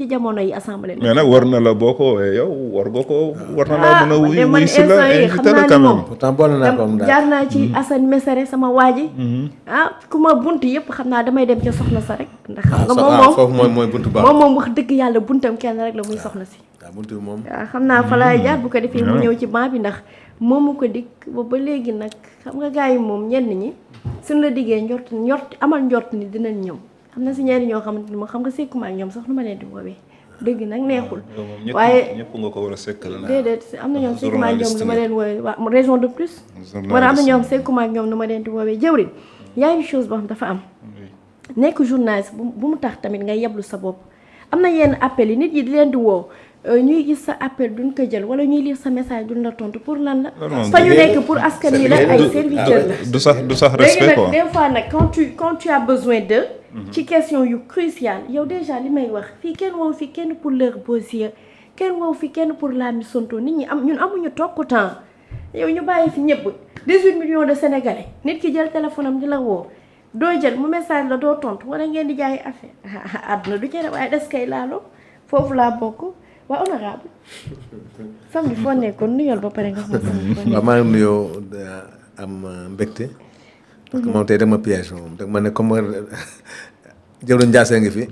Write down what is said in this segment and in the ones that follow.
ci jamono yi assemblée. mais nag war na la boo ko woowee yow war nga ko war na la mën a wuy si la invité la quand même. pourtant boole naa ko jaar naa ci Assane Mesere sama waa ji. ku ma bunt yëpp xam naa damay dem ca soxna sa rek. ndax xam nga moom foofu mooy buntu baax. moom wax dëgg yàlla buntam kenn rek la muy soxna si. waaw buntu bi moom. waaw xam naa fa laay jaar bu ko defee mu ñëw ci banc bi ndax moomu ko dikk ba léegi nag xam nga gars yi moom ñenn ñi suñu la diggee njort amal njort ni dinañ ñëw. am na si ñaari ñoo xamante ni moo xam nga sekkuma ak ñoom sax nu ma leen di woowee dëgg nag neexul. waaye ñëpp nga ko war a sekkal na. déedéet am na ñoom sekkuma ak ñoom nu ma leen woowee waa raison de plus. wala am na ñoom sekkuma ak ñoom nu ma leen di woowee jëwriñ y a une chose boo xam dafa am. nekk journaliste bu mu tax tamit ngay yeblu sa bopp. am na yenn appel yi nit yi di leen di woo ñuy gis sa appel duñ ko jël wala ñuy lire sa message duñ la tontu pour lan la. fa ñu nekk pour askan wi la ay serviteurs la. du sax respect quoi. léegi nag des fois nag quand tu as besoin de. ci question yu cruciale yow déjà li may wax fii kenn wow fi kenn pour leur beaux-yeux kenn wow fi kenn pour la Miss Sonko nit ñi ñun amuñu tokk temps yow ñu bàyyi fi ñëpp 18 millions de sénégalais nit ki jël téléphone am di la woo doo jël mu message la doo tontu wala ngeen di jaay affaire àdduna du cere waaye des kay laalo foofu laa bokk waa honorable samedi foo nekkoon nuyoo ba pare nga xam samedi foo nekkoon. waaw maa ngi nuyoo am mbégte. parce que moom tey dama piège moom dag ma ne comme jëwriñ Ndiasse ngi fi.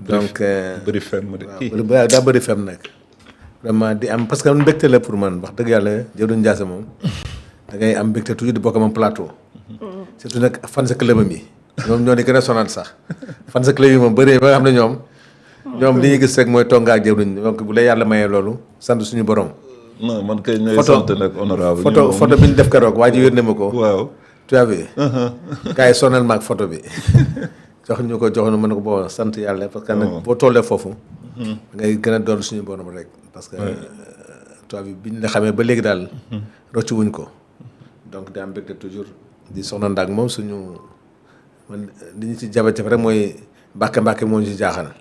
donc bëri fem de kii waaw daa bëri fem nag. vraiment di am parce que mbégte la pour man wax dëgg yàlla jëwriñ Ndiasse moom da ngay am mbégte toujours di bokk moom plateau. surtout nag fan sa club yi ñoom ñoo di gën a sonal sax fan sa club yi moom bëree ba nga xam ne ñoom li ñuy gis rek mooy tonga ak jëwriñ donc bu la yàlla mayee loolu sant suñu borom. non man kay ñooy sant nag honorable photo bi ñu def keroog waa ji yónnee ma ko. waaw. tu as vu. gars yi sonal ma ak photo bi jox ñu ko jox na mën na ko boo sant yàlla parce que nag boo tollee foofu. ngay gën a doon suñu borom rek. parce que tu as vu bi ñu la xamee ba léegi daal. rocci wuñ ko. donc di am mbégte toujours di soxna Ndak moom suñu man li ñu ci jafe-jafe rek mooy mbàkke moo ñu ci jaaxal.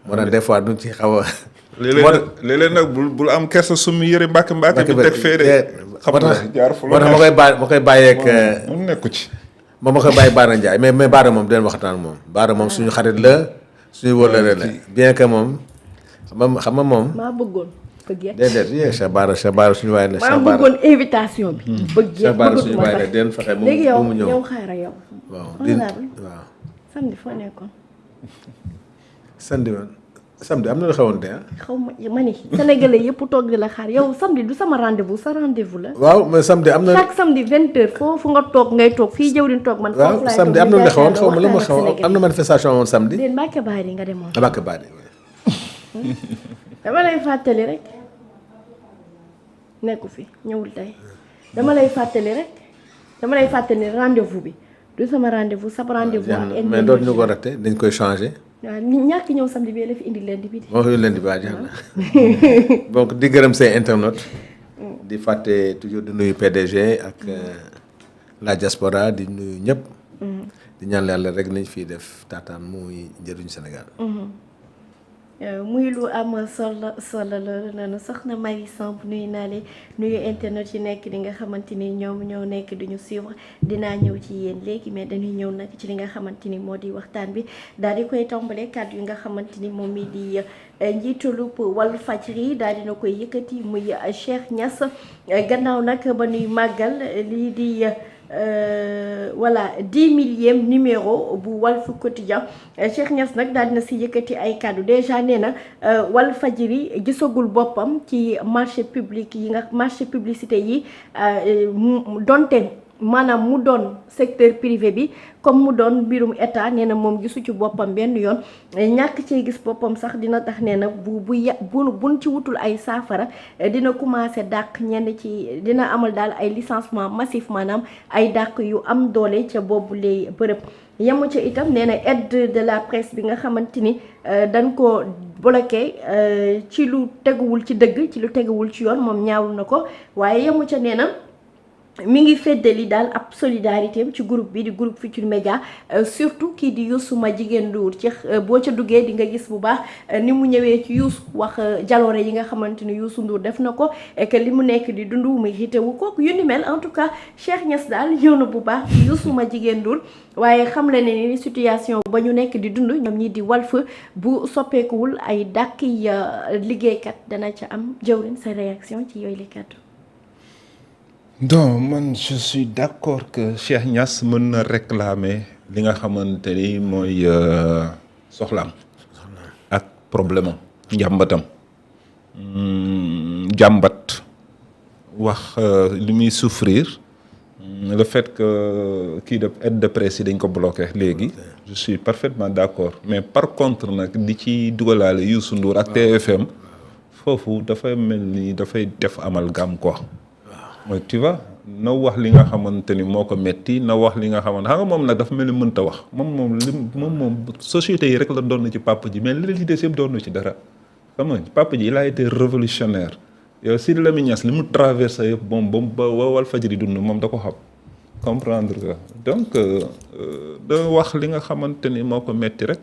moo tax des fois duñ ci xaw a. léeg-léeg nag bul am kersa summi yëre mbàkke bi teg fee de. xam nga jaar fu moo tax ma koy bàyyeeg. mu nekku ci. moom ma koy bàyyi Baara Ndiaye mais Baara moom den waxtaan moom Baara moom suñu xarit la suñu wóllare la bien que moom xam nga moom. maa bëggoon bëgg déedéet Cheikh Baara suñu waay la. maa bëggoon invitation bi. bëgg Cheikh Baara suñu waay la den fexe mu léegi mu ñëw yow xaaral yow. waaw samedi foo nekkoon. samedi am na lu xewoon de xaw ma ni sénégalais yëpp toog di la xaar yow samedi du sama rendez-vous sa rendez-vous la. waaw mais samedi am na. chaque samedi 20h foofu nga toog ngay toog fii jëwriñ toog man. waaw samedi am na lu xewoon xaw ma la ma xewoon am na manifestation woon samedi. déedéet Mbacke Bari nga demoon. Mbacke Bari. dama lay fàttali rek nekku fi ñëwul tey dama lay fàttali rendez-vous bi du sama rendez-vous sa rendez-vous. mais doon ñu ko raté dañ koy changé. waaw ñàkk ñëw samedi bi la fi indi leen di bi. moo fi leen di baax na donc di gërëm say internautes. di fàtte toujours di nuyu PDG ak la diaspora di nuyu ñëpp. di ñaan yàlla rek nañ fiy def taataan muy njëriñu Sénégal. muy lu am solo la soxna Marie Samb nuyu naa leen nuyu internet yi nekk di nga xamante ni ñoom ñoo nekk duñu suivre dinaa ñëw ci yéen léegi mais dañuy ñëw nag ci li nga xamante ni moo di waxtaan bi daal di koy tàmbale kàddu yi nga xamante ni moom mi di njiitalu Walfadjri daal dina koy yëkkati muy Cheikh Niass gannaaw nag ba nuy màggal lii di voilà 10 millième numéro bu Walf Quotidien Cheikh Niass nag daal dina si yëkkati ay kàddu déjà nee na Walfadjri gisagul boppam ci marché publicité yi donte maanaam mu doon secteur privé bi comme mu doon mbirum état nee na moom gisu ci boppam benn yoon ñàkk cee gis boppam sax dina tax nee na buñ ci wutul ay saafara dina commencé dàq ñenn ci dina amal daal ay licenciement massif maanaam ay dàq yu am doole ca boobu lay bërëb yemu ca itam nee na aide de la presse bi nga xamante ni dañ ko bloqué ci lu teguwul ci dëgg ci lu teguwul ci yoon moom ñaawlu na ko waaye yemu ca nee na mi ngi feddali daal ab solidarité ci groupe bi di groupe Futurs Médias surtout kii di Youssou Madjiguène Ndour ci boo ca duggee di nga gis bu baax ni mu ñëwee ci Youssou wax jaloore yi nga xamante ni Youssou Ndour def na ko et que li mu nekk di dund muy xitewu ko yu ni mel en tout cas Cheikh Niass daal ñëw na bu baax ci Youssou Madjiguène Ndour waaye xam le ne ni situation ba ñu nekk di dund ñoom ñi di Walf bu soppeekuwul ay dàkki liggéeykat dana ca am. Jawrin sa réaction ci yooyu li kàddu. donc man je suis d'accord que Cheikh Niass mën na réclamer li nga xamante ni mooy soxlaam ak problème am njàmbatam jàmbat wax li muy souffrir le fait que kii de aide de presse yi dañ ko bloqué léegi je suis parfaitement d'accord mais par contre nag di ci dugalaale Youssou Ndour ak TFM foofu dafay mel ni dafay def amalgame quoi mooy tu vois na wax li nga xamante ni moo ko metti na wax li nga xamante xam nga moom nag dafa mel ni mënta wax moom société yi rek la doon na ci papa ji mais li des yëpp doon na ci dara xam nga papa ji il a été révolutionnaire yow Sidy Lamine Niass li mu traversé yëpp moom ba Walfadjri dund moom da ko xam comprendre nga donc da wax li nga xamante ni moo ko metti rek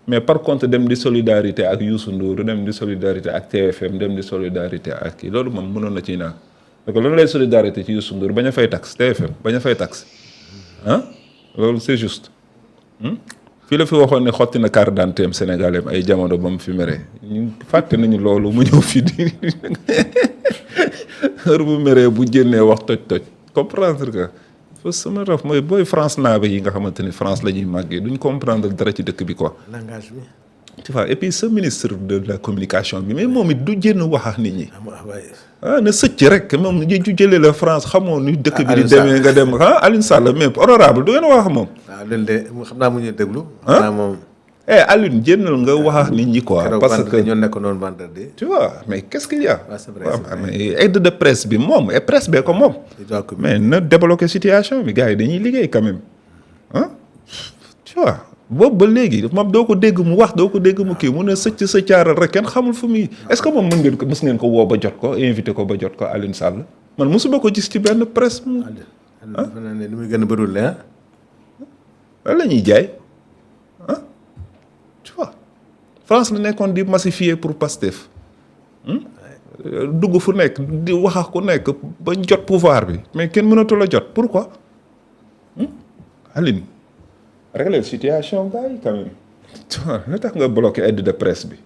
mais par contre dem di solidarité ak Youssou Ndour dem di solidarité ak TFM dem di solidarité ak kii loolu moom mënoon na ciy naan parce que loolu lay solidarité ci Youssou Ndour bañ a fay taxe TFM bañ a fay taxe ah loolu c'est juste fii la fi waxoon ne xotti na carte d'identité am sénégalais ay jamono ba mu fi mere ñu fàtte nañu loolu mu ñëw fii di heure bu meree bu jénnee wax toj comprendre que foofu sama raf mooy booy France naabe yi nga xamante ni France la ñuy màggee duñ comprendre dara ci dëkk bi quoi. langage bi. tu vois et puis ce ministre de la communication bi mais moom it du jénn wax ak nit ñi. na sëcc rek moom ju jëlee la France xamoo ni dëkk bi di demee nga dem Alioune Sall mais honorable du ngeen wax moom. waaw leen de xam naa mu ñuy déglu. ah moom. Alioune jénnal nga wax ak nit ñi quoi. parce que ñoo nekk noonu vendredi. tu vois mais qu'est-ce qu'il y a. c'est vrai mais aide de presse bi moom et presse bee ko moom. mais na débloquer situation bi gars yi dañuy liggéey quand même tu vois. boobu ba léegi moom doo ko dégg mu wax doo ko dégg mu kii mu ne sëcc sa caaral rek kenn xamul fu muy est-ce que moom mës ngeen ko woo ba jot ko invité ko ba jot ko Alioune Sall man mosuma ko gis ci benn presse mu ne li muy gën a bëriwul la lan la ñuy jaay tu vois France la nekkoon di massifier pour Pastef dugg fu nekk di wax ak ku nekk ba jot pouvoir bi mais kenn mënatu la jot pourquoi Alioune régler situation gars yi quand même tu vois lu tax nga bloqué aide de presse bi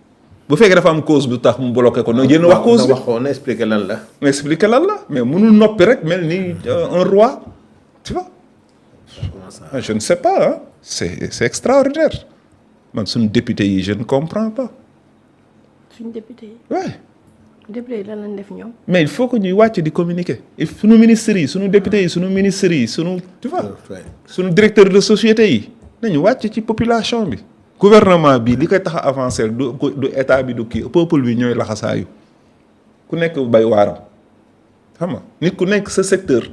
bu fekkee dafa am cause bu tax mu bloqué ko na génn wax cause bi na expliqué lan la na expliqué lan la mais mënul noppi rek mel ni un roi tu vois je ne sais pas hein c'est extraordinaire man suñu député yi je ne comprends pas suñu député yi ouais député yi lan lañ def ñoom mais il faut que ñuy wàcc di communiquer suñu ministres yi suñu députés yi suñu ministres yi suñu tu vois suñu directeur de société yi nañu wàcc ci population bi gouvernement bi li koy tax a avancer du état bi du kii peuple bi ñooy laxasaayu ku nekk bay waaram xam nga nit ku nekk sa secteur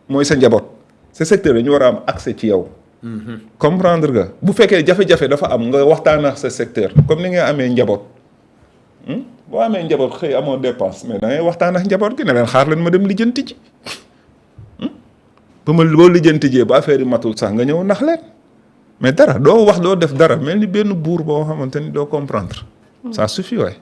mooy sa njaboot sa secteur dañu war a am accès ci yow comprendre nga bu fekkee jafe-jafe dafa am nga waxtaan ak sa secteur comme ni nga amee njaboot boo amee njaboot xëy amoo dépense mais da ngay waxtaan ak njaboot gi ne leen xaar leen ma dem lijjanti ji boo lijjanti jee ba affaire yi matul sax nga ñëw nax leen mais dara doo wax doo def dara mel ni benn buur boo xamante ni doo comprendre. ça suffit waay.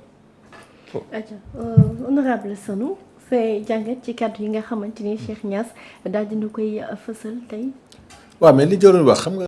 honorable Sanou say jàngat ci kàddu yi nga xamante ni Cheikh Niass daal dina koy fësal tey. waaw mais li jëloon wax xam nga.